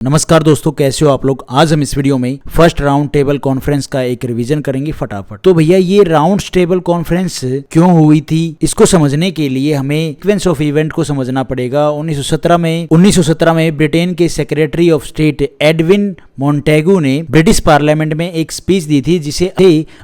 नमस्कार दोस्तों, कैसे हो आप लोग। आज हम इस वीडियो में फर्स्ट राउंड टेबल कॉन्फ्रेंस का एक रिवीजन करेंगे फटाफट। तो भैया ये राउंड टेबल कॉन्फ्रेंस क्यों हुई थी, इसको समझने के लिए हमें सीक्वेंस ऑफ इवेंट को समझना पड़ेगा। 1917 में ब्रिटेन के secretary of state Edwin Montagu ने ब्रिटिश पार्लियामेंट में एक स्पीच दी थी जिसे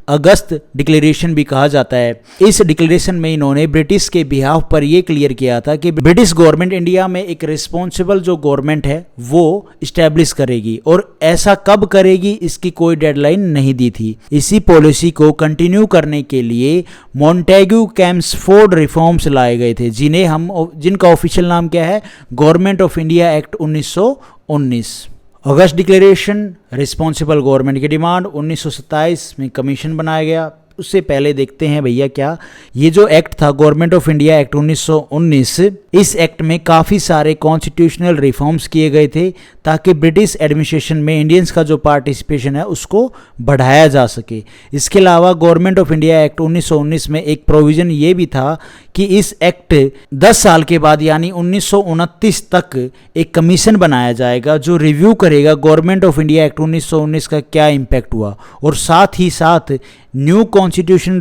अगस्त डिक्लेरेशन भी कहा जाता है। इस डिक्लेरेशन में इन्होंने ब्रिटिश के बिहाफ पर यह क्लियर किया था कि ब्रिटिश गवर्नमेंट इंडिया में एक रिस्पॉन्सिबल जो गवर्नमेंट है वो स्टैब्लिश करेगी, और ऐसा कब करेगी इसकी कोई डेडलाइन नहीं दी थी। इसी पॉलिसी को कंटिन्यू करने के लिए मॉन्टेगू कैम्सफोर्ड रिफॉर्म्स लाए गए थे, जिनका ऑफिशियल नाम क्या है, government of India act 1919। August declaration, responsible government की डिमांड। 1927 में कमीशन बनाया गया। उससे पहले देखते हैं भैया क्या ये जो एक्ट था गवर्नमेंट ऑफ इंडिया एक्ट 1919, इस एक्ट में काफ़ी सारे कॉन्स्टिट्यूशनल रिफॉर्म्स किए गए थे ताकि ब्रिटिश एडमिनिस्ट्रेशन में इंडियंस का जो पार्टिसिपेशन है उसको बढ़ाया जा सके। इसके अलावा गवर्नमेंट ऑफ इंडिया एक्ट 1919 में एक प्रोविज़न ये भी था कि इस एक्ट 10 साल के बाद यानी 1929 तक एक कमीशन बनाया जाएगा जो रिव्यू करेगा गवर्नमेंट ऑफ इंडिया एक्ट 1919 का क्या इम्पैक्ट हुआ, और साथ ही साथ न्यू कॉन्स्टिट्यूशन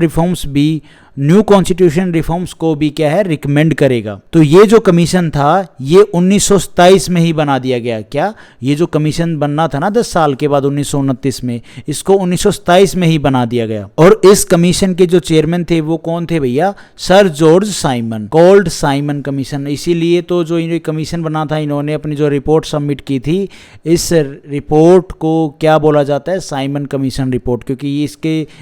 रिफॉर्म्स को भी क्या है, रिकमेंड करेगा। तो ये जो कमीशन था ये 1927 में ही बना दिया गया। क्या ये जो कमीशन बनना था ना 10 साल के बाद 1929 में, इसको 1927 में ही बना दिया गया। और इस कमीशन के जो चेयरमैन थे वो कौन थे भैया, sir George Simon, called Simon commission. इसीलिए तो जो ये कमीशन बना था, इन्होंने अपनी जो रिपोर्ट सबमिट की थी, इस रिपोर्ट को क्या बोला जाता है, साइमन कमीशन रिपोर्ट, क्योंकि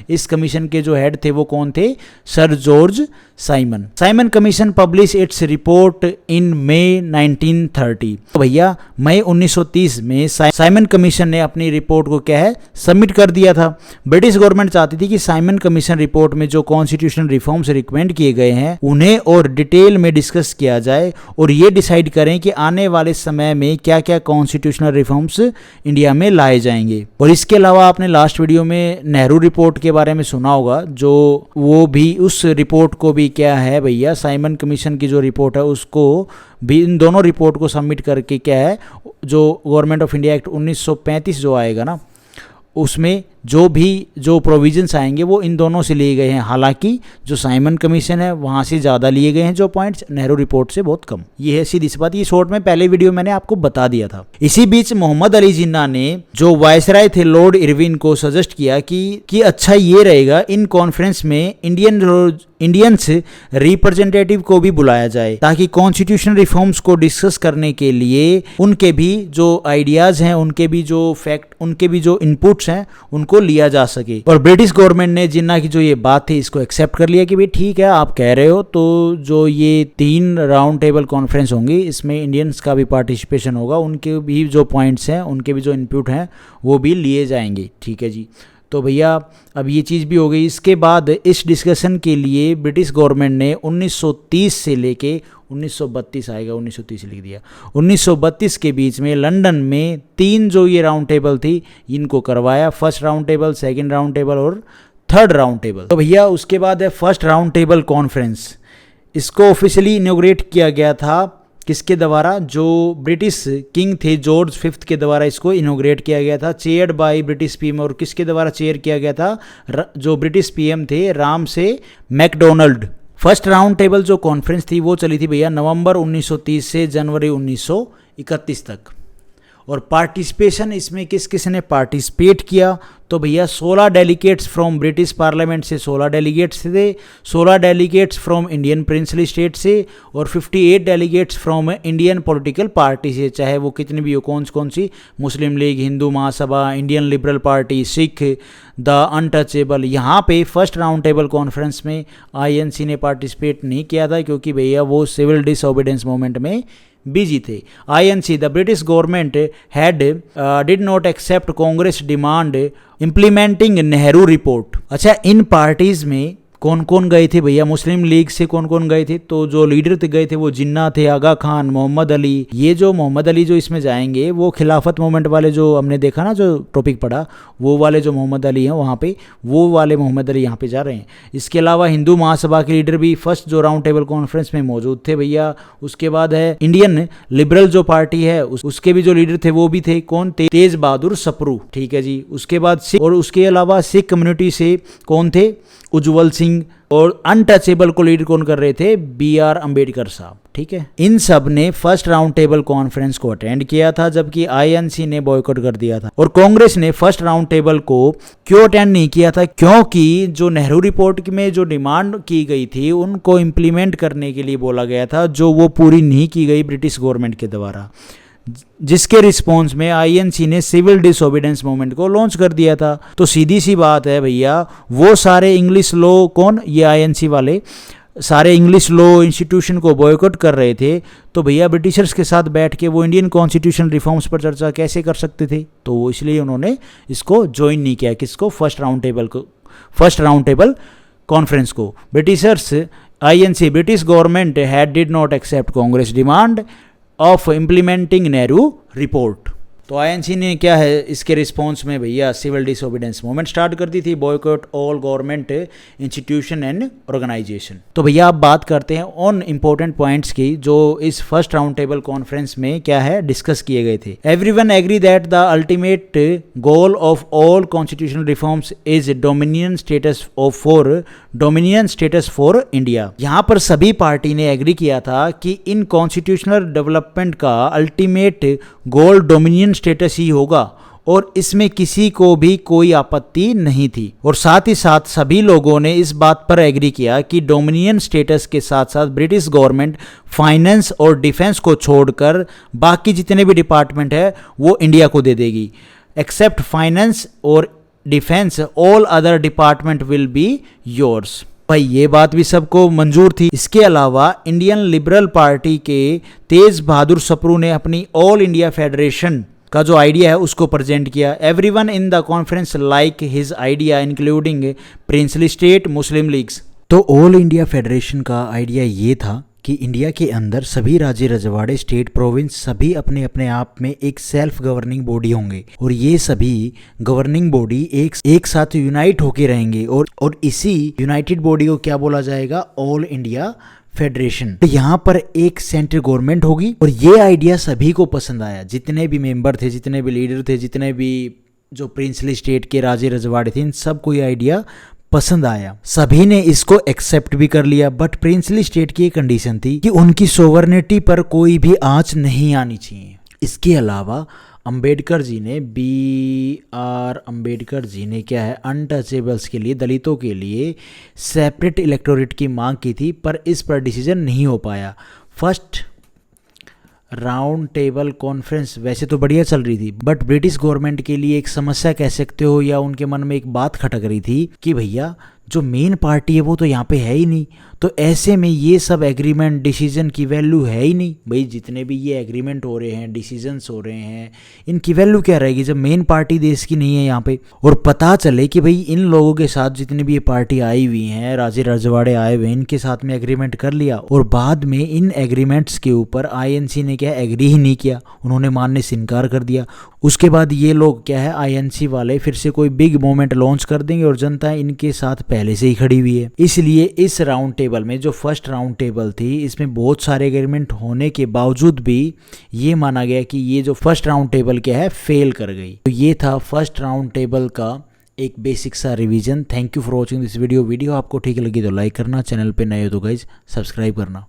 इस कमीशन के जो हेड थे वो कौन थे, sir George Simon. Simon commission publish its report in May 1930। तो भैया मई 1930 में साइमन कमीशन ने अपनी रिपोर्ट को क्या है, सबमिट कर दिया था। ब्रिटिश गवर्नमेंट चाहती थी कि साइमन कमीशन रिपोर्ट में जो कॉन्स्टिट्यूशनल रिफॉर्म्स रिकमेंड किए गए हैं उन्हें और डिटेल में डिस्कस किया जाए और ये डिसाइड करें कि आने वाले समय में क्या क्या कॉन्स्टिट्यूशनल रिफॉर्म्स इंडिया में लाए जाएंगे। और इसके अलावा आपने लास्ट वीडियो में नेहरू रिपोर्ट के बारे में सुना होगा, जो वो भी उस रिपोर्ट को भी क्या है भैया, साइमन कमीशन की जो रिपोर्ट है उसको भी, इन दोनों रिपोर्ट को सबमिट करके क्या है, जो गवर्नमेंट ऑफ इंडिया एक्ट 1935 जो आएगा ना, उसमें जो प्रोविजंस आएंगे वो इन दोनों से लिए गए हैं। हालांकि जो साइमन कमीशन है वहाँ से ज़्यादा लिए गए हैं जो पॉइंट्स, नेहरू रिपोर्ट से बहुत कम। ये है सीधी सी बात। ये शॉर्ट में पहले वीडियो मैंने आपको बता दिया था। इसी बीच मोहम्मद अली जिन्ना ने जो वायसराय थे लॉर्ड इरविन को सजेस्ट किया कि अच्छा ये रहेगा इन कॉन्फ्रेंस में इंडियंस रिप्रेजेंटेटिव को भी बुलाया जाए ताकि कॉन्स्टिट्यूशनल रिफॉर्म्स को डिस्कस करने के लिए उनके भी जो आइडियाज हैं, उनके भी जो इनपुट्स हैं उनको लिया जा सके। और ब्रिटिश गवर्नमेंट ने जिन्ना की जो ये बात थी इसको एक्सेप्ट कर लिया कि भाई ठीक है, आप कह रहे हो तो जो ये 3 राउंड टेबल कॉन्फ्रेंस होंगी इसमें इंडियंस का भी पार्टिसिपेशन होगा, उनके भी जो पॉइंट्स हैं, उनके भी जो इनपुट हैं वो भी लिए जाएंगे। ठीक है जी। तो भैया अब ये चीज़ भी हो गई। इसके बाद इस डिस्कशन के लिए ब्रिटिश गवर्नमेंट ने 1930 से लेके 1932 आएगा, 1930 लिख दिया, 1932 के बीच में लंदन में 3 जो ये राउंड टेबल थी इनको करवाया। First round table, second round table और थर्ड राउंड टेबल। तो भैया उसके बाद है फर्स्ट राउंड टेबल कॉन्फ्रेंस। इसको ऑफिशियली इनॉग्रेट किया गया था किसके द्वारा, जो ब्रिटिश किंग थे जॉर्ज 5 के द्वारा इसको इनॉग्रेट किया गया था, चेयर्ड बाय ब्रिटिश पीएम। और किसके द्वारा चेयर किया गया था, जो ब्रिटिश पीएम थे राम से मैकडोनल्ड। फर्स्ट राउंड टेबल जो कॉन्फ्रेंस थी वो चली थी भैया नवंबर 1930 से जनवरी 1931 तक। और पार्टिसिपेशन इसमें किस किस ने पार्टिसिपेट किया, तो भैया 16 डेलीगेट्स फ्रॉम ब्रिटिश पार्लियामेंट से 16 डेलीगेट्स थे, 16 delegates from Indian princely state से और 58 delegates from Indian political party से, चाहे वो कितनी भी हो, कौन सी, Muslim league, Hindu Mahasabha, Indian liberal party, Sikh, the untouchable. यहाँ पे फर्स्ट राउंड टेबल कॉन्फ्रेंस में आईएनसी ने पार्टिसिपेट नहीं किया था क्योंकि भैया वो सिविल डिसओबीडियंस मूवमेंट में बिजी थे। INC, the British government did not accept Congress demand implementing Nehru report. अच्छा, इन पार्टीज में कौन कौन गए थे भैया, मुस्लिम लीग से कौन कौन गए थे, तो जो लीडर गए थे वो जिन्ना थे, आगा खान, मोहम्मद अली। ये जो मोहम्मद अली जो इसमें जाएंगे वो खिलाफत मूवमेंट वाले जो हमने देखा ना, जो टॉपिक पढ़ा, वो वाले जो मोहम्मद अली हैं वहाँ पे, वो वाले मोहम्मद अली यहाँ पे जा रहे हैं। इसके अलावा हिंदू महासभा के लीडर भी फर्स्ट जो राउंड टेबल कॉन्फ्रेंस में मौजूद थे भैया। उसके बाद है इंडियन लिबरल जो पार्टी है उसके भी जो लीडर थे वो भी थे, कौन, तेज बहादुर सप्रू, ठीक है जी। उसके बाद सिख, और उसके अलावा सिख कम्युनिटी से कौन थे, उज्जवल सिंह, और अनटचेबल को लीड कौन कर रहे थे, BR अम्बेडकर साहब, ठीक है। इन सब ने फर्स्ट राउंड टेबल कॉन्फ्रेंस को अटेंड किया था, जबकि INC ने बॉयकॉट कर दिया था। और कांग्रेस ने फर्स्ट राउंड टेबल को क्यों अटेंड नहीं किया था, क्योंकि जो नेहरू रिपोर्ट में जो डिमांड की गई थी उनको इम्प्लीमेंट करने के लिए बोला गया था, जो वो पूरी नहीं की गई ब्रिटिश गवर्नमेंट के द्वारा, जिसके रिस्पॉन्स में INC ने सिविल डिसोबीडेंस मूवमेंट को लॉन्च कर दिया था। तो सीधी सी बात है भैया, वो सारे इंग्लिश लॉ, कौन, ये INC वाले सारे इंग्लिश लॉ इंस्टीट्यूशन को बॉयकॉट कर रहे थे, तो भैया ब्रिटिशर्स के साथ बैठ के वो इंडियन कॉन्स्टिट्यूशन रिफॉर्म्स पर चर्चा कैसे कर सकते थे, तो वो इसलिए उन्होंने इसको ज्वाइन नहीं किया, किसको, फर्स्ट राउंड टेबल कॉन्फ्रेंस को। Britishers INC, British government had did not accept Congress demand of implementing Nehru report. तो INC ने क्या है इसके रिस्पॉन्स में भैया सिविल डिसोबीडेंस मूवमेंट स्टार्ट कर दी थी, boycott all government institution and organisation. तो भैया आप बात करते हैं ऑन इंपॉर्टेंट पॉइंट्स की जो इस फर्स्ट राउंड टेबल कॉन्फ्रेंस में क्या है डिस्कस किए गए थे। Everyone agree that the ultimate goal of all constitutional reforms is dominion status for India. यहाँ पर सभी पार्टी ने एग्री किया था कि इन कॉन्स्टिट्यूशनल डेवलपमेंट का अल्टीमेट गोल डोमिनियन स्टेटस ही होगा, और इसमें किसी को भी कोई आपत्ति नहीं थी। और साथ ही साथ सभी लोगों ने इस बात पर एग्री किया कि डोमिनियन स्टेटस के साथ साथ ब्रिटिश गवर्नमेंट फाइनेंस और डिफेंस को छोड़कर बाकी जितने भी डिपार्टमेंट है वो इंडिया को दे देगी। एक्सेप्ट फाइनेंस और defence, all other department will be yours. भाई ये बात भी सबको मंजूर थी। इसके अलावा इंडियन लिबरल पार्टी के तेज बहादुर सप्रू ने अपनी ऑल इंडिया फेडरेशन का जो आइडिया है उसको प्रेजेंट किया। Everyone in the conference like his idea including princely state Muslim leagues. तो ऑल इंडिया फेडरेशन का आइडिया ये था कि इंडिया के अंदर सभी राज्य रजवाड़े, स्टेट, प्रोविंस सभी अपने अपने आप में एक सेल्फ गवर्निंग बॉडी होंगे, और ये सभी गवर्निंग बॉडी एक साथ यूनाइट होके रहेंगे, और इसी यूनाइटेड बॉडी को क्या बोला जाएगा, ऑल इंडिया फेडरेशन। तो यहाँ पर एक सेंट्रल गवर्नमेंट होगी, और ये आइडिया सभी को पसंद आया, जितने भी मेंबर थे, जितने भी लीडर थे, जितने भी जो प्रिंसली स्टेट के राजे रजवाड़े थे, इन सबको ये आइडिया पसंद आया। सभी ने इसको एक्सेप्ट भी कर लिया, बट प्रिंसली स्टेट की एक कंडीशन थी कि उनकी सोवरेनिटी पर कोई भी आंच नहीं आनी चाहिए। इसके अलावा अंबेडकर जी ने BR अम्बेडकर जी ने क्या है अनटचेबल्स के लिए, दलितों के लिए सेपरेट इलेक्टोरेट की मांग की थी, पर इस पर डिसीजन नहीं हो पाया। फर्स्ट राउंड टेबल कॉन्फ्रेंस वैसे तो बढ़िया चल रही थी, बट ब्रिटिश गवर्नमेंट के लिए एक समस्या कह सकते हो, या उनके मन में एक बात खटक रही थी कि भैया जो मेन पार्टी है वो तो यहाँ पे है ही नहीं, तो ऐसे में ये सब एग्रीमेंट डिसीजन की वैल्यू है ही नहीं। भाई जितने भी ये एग्रीमेंट हो रहे हैं, डिसीजंस हो रहे हैं, इनकी वैल्यू क्या रहेगी जब मेन पार्टी देश की नहीं है यहाँ पे। और पता चले कि भाई इन लोगों के साथ जितनी भी ये पार्टी आई हुई हैं, राजे रजवाड़े आए हुए हैं, इनके साथ में एग्रीमेंट कर लिया, और बाद में इन एग्रीमेंट्स के ऊपर INC ने क्या एग्री ही नहीं किया, उन्होंने मानने से इनकार कर दिया। उसके बाद ये लोग क्या है INC वाले फिर से कोई बिग मूवमेंट लॉन्च कर देंगे, और जनता इनके साथ पहले से ही खड़ी हुई है। इसलिए इस राउंड टेबल में, जो फर्स्ट राउंड टेबल थी, इसमें बहुत सारे एग्रीमेंट होने के बावजूद भी ये माना गया कि ये जो फर्स्ट राउंड टेबल क्या है फेल कर गई। तो ये था फर्स्ट राउंड टेबल का एक बेसिक सा revision. Thank you for watching this video. आपको ठीक लगी तो लाइक करना, चैनल पे नए हो तो गाइज सब्सक्राइब करना।